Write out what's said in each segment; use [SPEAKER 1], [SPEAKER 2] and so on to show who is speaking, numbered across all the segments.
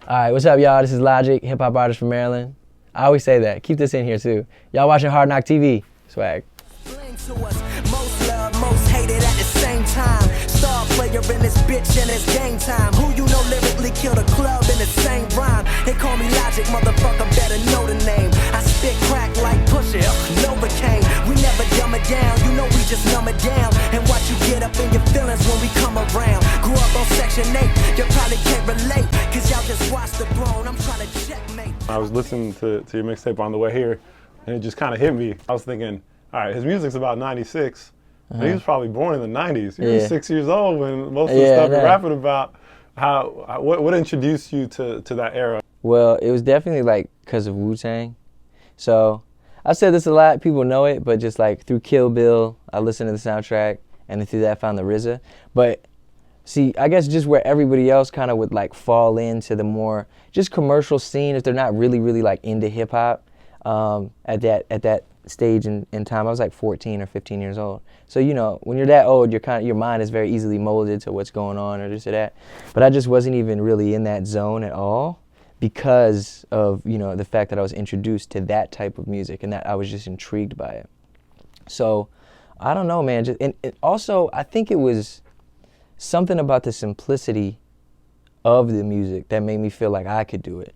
[SPEAKER 1] All right, what's up, y'all? This is Logic, hip-hop artist from Maryland. I always say that. Keep this in here, too. Y'all watching Hardknocktv. Swag.
[SPEAKER 2] Most love, most hated at the same time. Star player in this bitch and it's game time. Who you know lyrically killed a club in the same rhyme? They call me Logic, motherfucker, better know the name. I spit crack like Pusha, Novocaine. We never dumb it down, you know we just numb it down. And watch you get up in your feelings when we come around. Grew up on Section 8, you probably can't relate, cause y'all just watch the throne, I'm trying to checkmate.
[SPEAKER 3] I was listening to your mixtape on the way here, and it just kind of hit me. I was thinking, all right, his music's about 96. He was probably born in the 90s. He was 6 years old when most of the stuff you're rapping about. What introduced you to that era?
[SPEAKER 1] Well, it was definitely like because of Wu-Tang. So I've said this a lot, people know it, but just like through Kill Bill, I listened to the soundtrack, and then through that I found the RZA. But see, I guess just where everybody else kind of would like fall into the more just commercial scene if they're not really like into hip hop at that stage in time. I was like 14 or 15 years old. So, you know, when you're that old, your mind is very easily molded to what's going on or this or that. But I just wasn't even really in that zone at all because of, you know, the fact that I was introduced to that type of music and that I was just intrigued by it. So, I don't know, man. And also, I think it was something about the simplicity of the music that made me feel like I could do it.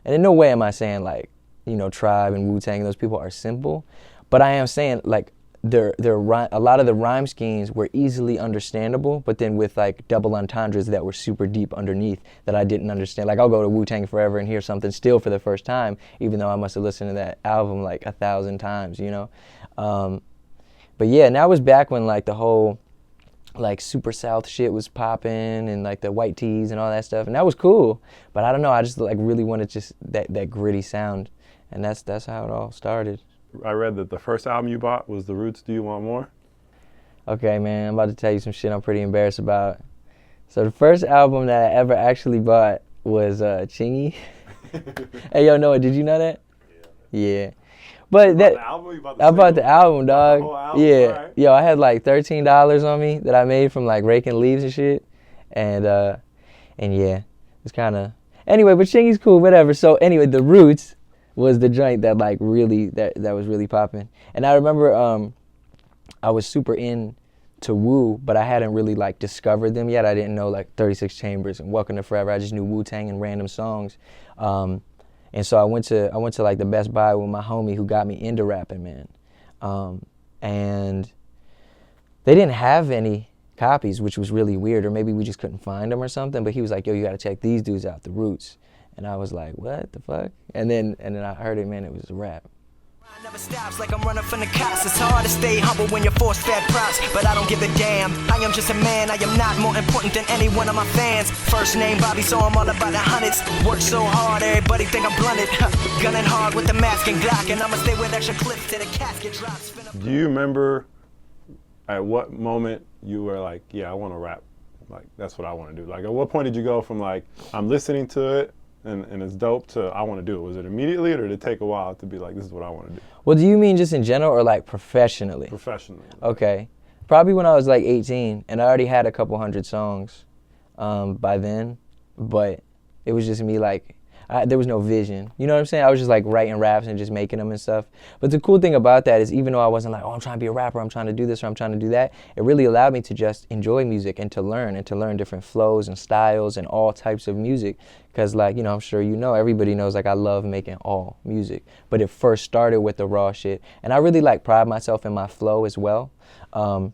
[SPEAKER 1] And in no way am I saying like, you know, Tribe and Wu-Tang, those people are simple, but I am saying like a lot of the rhyme schemes were easily understandable, but then with like double entendres that were super deep underneath that I didn't understand. Like I'll go to Wu-Tang Forever and hear something still for the first time, even though I must have listened to that album like 1,000 times, you know? But yeah, and that was back when like the whole like Super South shit was popping and like the white tees and all that stuff, and that was cool. But I don't know, I just like really wanted just that gritty sound. And that's how it all started.
[SPEAKER 3] I read that the first album you bought was The Roots, Do You Want More?
[SPEAKER 1] Okay, man, I'm about to tell you some shit I'm pretty embarrassed about. So the first album that I ever actually bought was Chingy. Hey, yo, Noah, did you know that? Yeah. But
[SPEAKER 3] you
[SPEAKER 1] I bought the album, dog.
[SPEAKER 3] The whole album?
[SPEAKER 1] Yeah.
[SPEAKER 3] Right.
[SPEAKER 1] Yo, I had like $13 on me that I made from like raking leaves and shit. And yeah, it's kind of... Anyway, but Chingy's cool, whatever. So anyway, The Roots was the joint that like really that was really popping. And I remember I was super into Wu, but I hadn't really like discovered them yet. I didn't know like 36 Chambers and Welcome to Forever. I just knew Wu-Tang and random songs. And so I went to like the Best Buy with my homie who got me into rapping, man. And they didn't have any copies, which was really weird, or maybe we just couldn't find them or something. But he was like, yo, you gotta check these dudes out, The Roots. And I was like, what the fuck? And then I heard it, man, it was a rap.
[SPEAKER 2] Never stops like I'm running from the cops. It's hard to stay humble when you're force-fed props, but I don't give a damn. I am just a man, I am not more important than any one of my fans. First name Bobby, so I'm all about the hundreds. Work so hard, everybody think I'm blunted. Gunning hard with the mask and Glock, and I'ma stay with extra clips till the casket drops.
[SPEAKER 3] Do you remember at what moment you were like, yeah, I want to rap? Like, that's what I want to do. Like, at what point did you go from like, I'm listening to it, and it's dope to I want to do it? Was it immediately, or did it take a while to be like, this is what I want to do?
[SPEAKER 1] Well, do you mean just in general or like professionally?
[SPEAKER 3] Professionally.
[SPEAKER 1] Okay. Probably when I was like 18, and I already had a couple hundred songs by then, but it was just me like, there was no vision. You know what I'm saying? I was just like writing raps and just making them and stuff. But the cool thing about that is even though I wasn't like, oh, I'm trying to be a rapper, I'm trying to do this or I'm trying to do that, it really allowed me to just enjoy music and to learn different flows and styles and all types of music. Because like, you know, I'm sure you know, everybody knows like I love making all music. But it first started with the raw shit. And I really like pride myself in my flow as well. And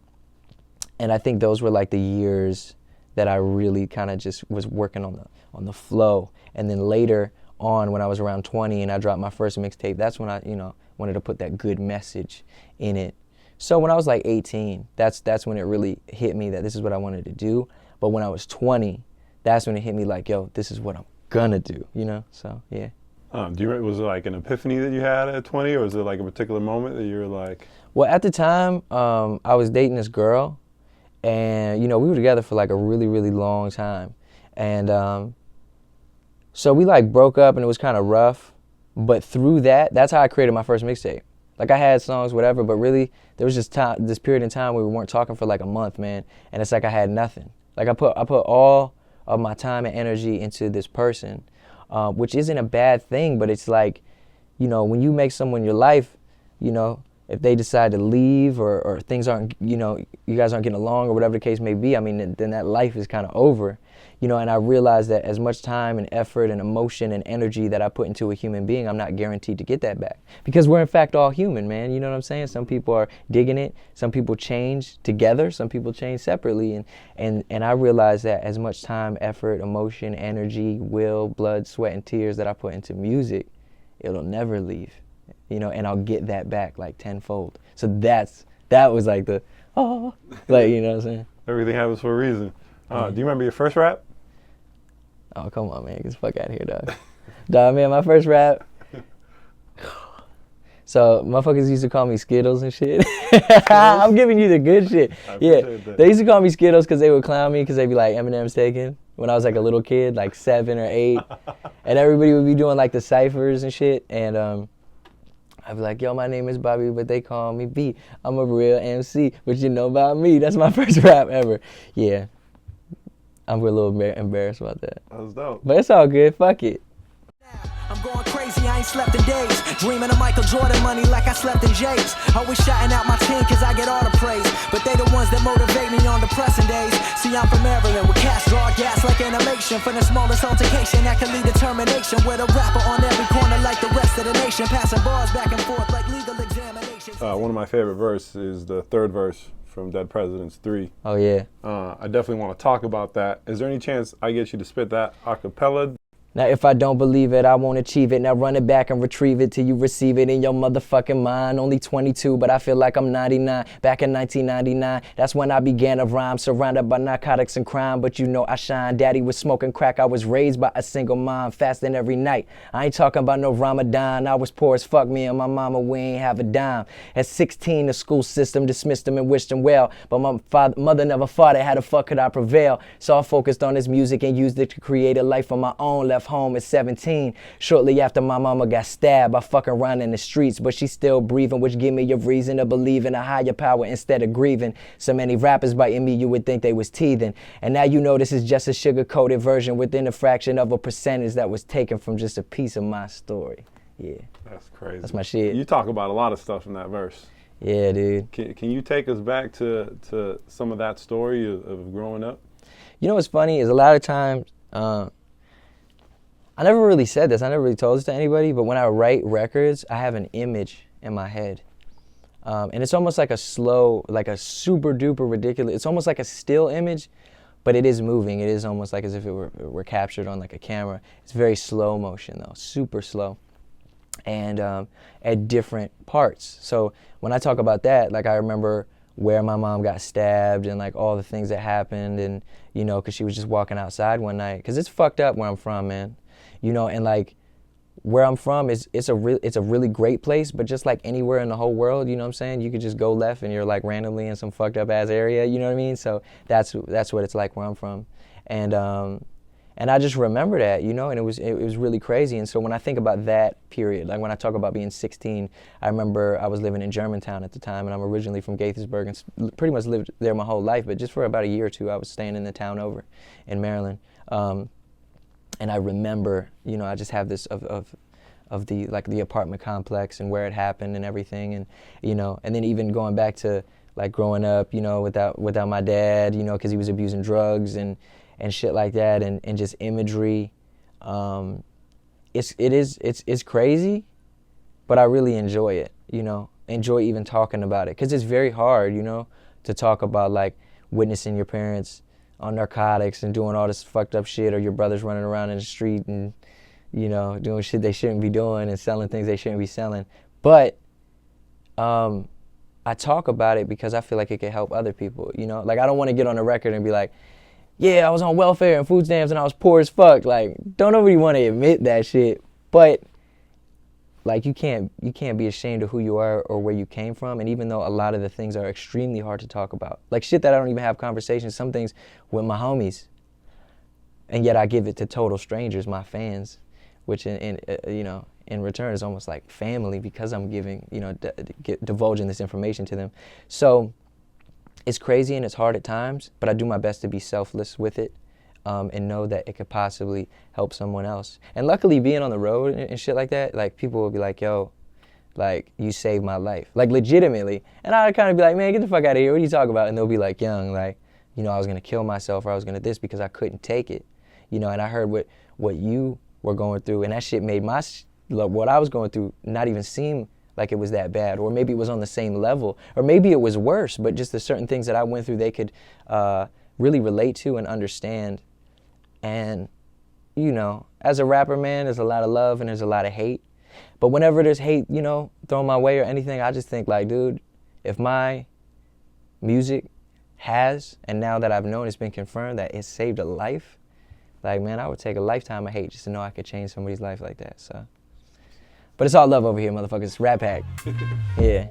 [SPEAKER 1] I think those were like the years that I really kind of just was working on the flow. And then later on, when I was around 20 and I dropped my first mixtape, that's when I, you know, wanted to put that good message in it. So when I was like 18, that's when it really hit me that this is what I wanted to do. But when I was 20, that's when it hit me like, yo, this is what I'm gonna do, you know? So, yeah.
[SPEAKER 3] Was it like an epiphany that you had at 20, or was it like a particular moment that you were like?
[SPEAKER 1] Well, at the time, I was dating this girl, and, you know, we were together for like a really, really long time. And so we like broke up and it was kind of rough, but through that's how I created my first mixtape. Like I had songs, whatever, but really there was just this period in time where we weren't talking for like a month, man, and it's like I had nothing. Like I put all of my time and energy into this person, which isn't a bad thing, but it's like, you know, when you make someone your life, you know, if they decide to leave or things aren't, you know, you guys aren't getting along or whatever the case may be, I mean, then that life is kind of over, you know, and I realized that as much time and effort and emotion and energy that I put into a human being, I'm not guaranteed to get that back, because we're in fact all human, man. You know what I'm saying? Some people are digging it. Some people change together. Some people change separately. And I realized that as much time, effort, emotion, energy, will, blood, sweat, and tears that I put into music, it'll never leave. You know, and I'll get that back like tenfold. So that was like the, like, you know what I'm saying?
[SPEAKER 3] Everything happens for a reason. Do you remember your first rap?
[SPEAKER 1] Oh, come on, man. Get the fuck out of here, dog. Dog, man, my first rap. So, motherfuckers used to call me Skittles and shit. I'm giving you the good shit. Yeah,
[SPEAKER 3] that.
[SPEAKER 1] They used to call me Skittles because they would clown me because they'd be like, Eminem's taken. When I was like a little kid, like 7 or 8. And everybody would be doing like the ciphers and shit. And, I'd be like, yo, my name is Bobby, but they call me B. I'm a real MC, but you know about me. That's my first rap ever. Yeah. I'm a little embarrassed about that.
[SPEAKER 3] That was dope.
[SPEAKER 1] But it's all good. Fuck it.
[SPEAKER 2] I'm going crazy, I ain't slept in days. Dreaming of Michael Jordan money like I slept in J's. Always shouting out my team cause I get all the praise. But they the ones that motivate me on depressing days. See, I'm from Maryland with cash, draw gas like animation. From the smallest altercation that can lead to termination. With a rapper on every corner like the rest of the nation. Passing bars back and forth like legal examinations.
[SPEAKER 3] One of my favorite verses is the third verse from Dead Presidents 3.
[SPEAKER 1] Oh, yeah.
[SPEAKER 3] I definitely want to talk about that. Is there any chance I get you to spit that a cappella?
[SPEAKER 1] Now if I don't believe it, I won't achieve it. Now run it back and retrieve it till you receive it in your motherfucking mind. Only 22, but I feel like I'm 99. Back in 1999, that's when I began to rhyme. Surrounded by narcotics and crime, but you know I shine. Daddy was smoking crack, I was raised by a single mom. Fasting every night, I ain't talking about no Ramadan. I was poor as fuck, me and my mama, we ain't have a dime. At 16, the school system dismissed him and wished him well. But my mother never fought it, how the fuck could I prevail? So I focused on his music and used it to create a life of my own. Left home at 17, shortly after my mama got stabbed. I fucking around in the streets, but she's still breathing, which give me a reason to believe in a higher power instead of grieving. So many rappers biting me, you would think they was teething. And now you know this is just a sugar-coated version within a fraction of a percentage that was taken from just a piece of my story. Yeah.
[SPEAKER 3] That's crazy.
[SPEAKER 1] That's my shit.
[SPEAKER 3] You talk about a lot of stuff in that verse.
[SPEAKER 1] Yeah, dude.
[SPEAKER 3] Can you take us back to some of that story of growing up?
[SPEAKER 1] You know what's funny is a lot of times, I never really said this, I never really told this to anybody, but when I write records, I have an image in my head. And it's almost like a slow, like a super duper ridiculous, it's almost like a still image, but it is moving. It is almost like as if it were captured on like a camera. It's very slow motion though, super slow. And at different parts. So when I talk about that, like I remember where my mom got stabbed and like all the things that happened, and you know, cause she was just walking outside one night. Cause it's fucked up where I'm from, man. You know, and like where I'm from it's a really great place, but just like anywhere in the whole world, you know what I'm saying? You could just go left and you're like randomly in some fucked up ass area, you know what I mean? So that's what it's like where I'm from. And I just remember that, you know, and it was really crazy. And so when I think about that period, like when I talk about being 16, I remember I was living in Germantown at the time, and I'm originally from Gaithersburg and pretty much lived there my whole life, but just for about a year or two, I was staying in the town over in Maryland. And I remember, you know, I just have this of the like the apartment complex and where it happened and everything, and you know, and then even going back to like growing up, you know, without my dad, you know, because he was abusing drugs and shit like that, and just imagery. It's crazy, but I really enjoy it, you know, enjoy even talking about it, because it's very hard, you know, to talk about like witnessing your parents on narcotics and doing all this fucked up shit, or your brothers running around in the street and, you know, doing shit they shouldn't be doing and selling things they shouldn't be selling. But I talk about it because I feel like it can help other people, you know? Like I don't want to get on a record and be like, yeah, I was on welfare and food stamps and I was poor as fuck. Like, don't nobody want to admit that shit. But like you can't be ashamed of who you are or where you came from. And even though a lot of the things are extremely hard to talk about, like shit that I don't even have conversations, some things with my homies, and yet I give it to total strangers, my fans, which in you know, in return is almost like family, because I'm giving, you know, divulging this information to them. So it's crazy and it's hard at times, but I do my best to be selfless with it. and know that it could possibly help someone else. And luckily, being on the road and shit like that, like people will be like, yo, like you saved my life, like legitimately. And I'd kind of be like, man, get the fuck out of here. What are you talking about? And they'll be like, Young, like, you know, I was gonna kill myself or I was gonna this because I couldn't take it, you know. And I heard what you were going through, and that shit made what I was going through not even seem like it was that bad, or maybe it was on the same level, or maybe it was worse, but just the certain things that I went through, they could really relate to and understand. And, you know, as a rapper, man, there's a lot of love and there's a lot of hate. But whenever there's hate, you know, thrown my way or anything, I just think like, dude, if my music has, and now that I've known it's been confirmed that it saved a life, like, man, I would take a lifetime of hate just to know I could change somebody's life like that, so. But it's all love over here, motherfuckers. Rap Hack. Yeah.